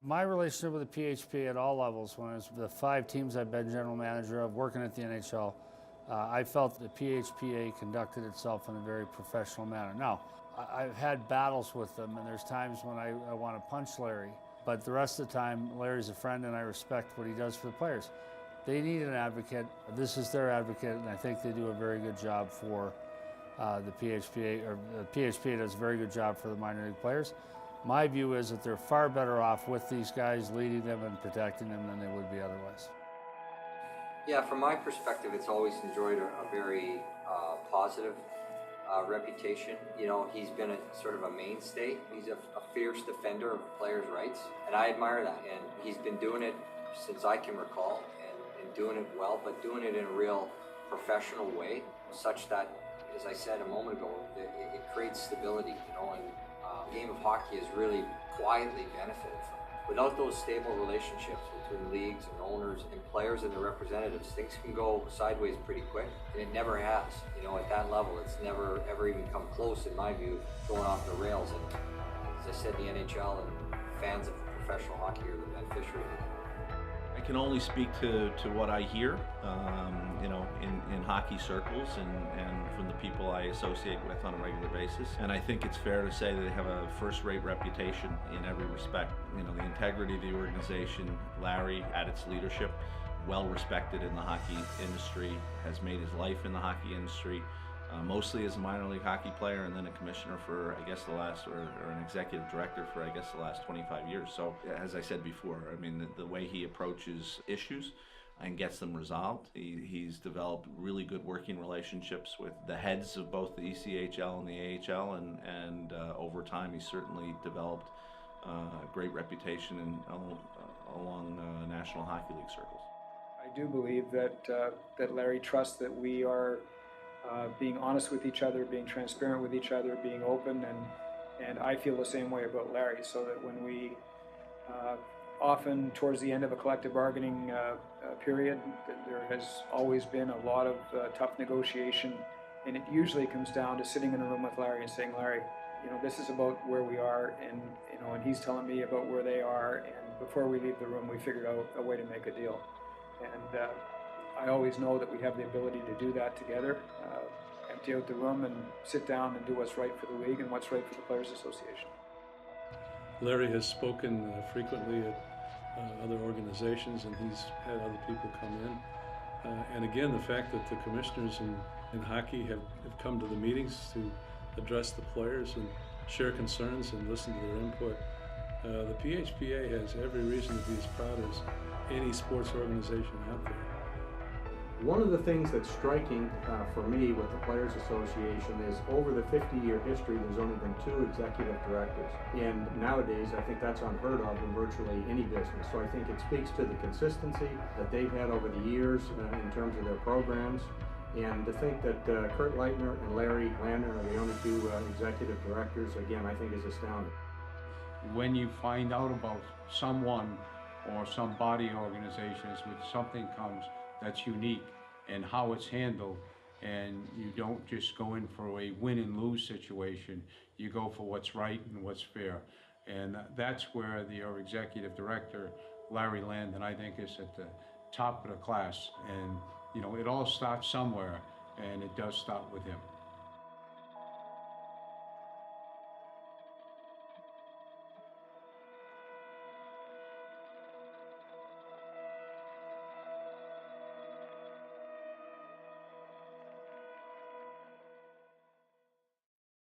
My relationship with the PHPA at all levels, when it was the 5 teams I've been general manager of, working at the NHL, I felt the PHPA conducted itself in a very professional manner. Now, I've had battles with them, and there's times when I want to punch Larry, but the rest of the time, Larry's a friend, and I respect what he does for the players. They need an advocate. This is their advocate, and I think they do a very good job for the PHPA, or the PHPA does a very good job for the minor league players. My view is that they're far better off with these guys leading them and protecting them than they would be otherwise. Yeah, from my perspective, it's always enjoyed a very positive reputation. You know, he's been a sort of a mainstay. He's a fierce defender of players' rights, and I admire that. And he's been doing it since I can recall, and doing it well, but doing it in a real professional way, such that, as I said a moment ago, it creates stability, you know, and the game of hockey has really quietly benefited from it. Without those stable relationships between leagues and owners and players and their representatives, things can go sideways pretty quick, and it never has. You know, at that level, it's never ever even come close, in my view, going off the rails. And as I said, the NHL and fans of professional hockey are the beneficiaries of it. I can only speak to what I hear, you know, in hockey circles and from the people I associate with on a regular basis. And I think it's fair to say that they have a first-rate reputation in every respect. You know, the integrity of the organization, Larry at its leadership, well respected in the hockey industry, has made his life in the hockey industry, mostly as a minor league hockey player, and then a commissioner for, I guess, the last, or an executive director for, I guess, the last 25 years. So, as I said before, I mean, the way he approaches issues and gets them resolved, he's developed really good working relationships with the heads of both the ECHL and the AHL, and over time, he's certainly developed a great reputation along National Hockey League circles. I do believe that Larry trusts that we are being honest with each other, being transparent with each other, being open, and I feel the same way about Larry, so that when we often towards the end of a collective bargaining period, there has always been a lot of tough negotiation, and it usually comes down to sitting in a room with Larry and saying, Larry, you know, this is about where we are, and you know, and he's telling me about where they are, and before we leave the room, we figured out a way to make a deal. And I always know that we have the ability to do that together, empty out the room and sit down and do what's right for the league and what's right for the Players Association. Larry has spoken frequently at other organizations, and he's had other people come in. And again, the fact that the commissioners in hockey have come to the meetings to address the players and share concerns and listen to their input. The PHPA has every reason to be as proud as any sports organization out there. One of the things that's striking for me with the Players Association is over the 50-year history, there's only been 2 executive directors. And nowadays, I think that's unheard of in virtually any business. So I think it speaks to the consistency that they've had over the years in terms of their programs. And to think that Kurt Leitner and Larry Landon are the only 2 executive directors, again, I think is astounding. When you find out about someone or some body organizations with something comes that's unique and how it's handled, and you don't just go in for a win and lose situation, you go for what's right and what's fair. And that's where your executive director, Larry Landon, I think is at the top of the class. And you know, it all starts somewhere, and it does start with him.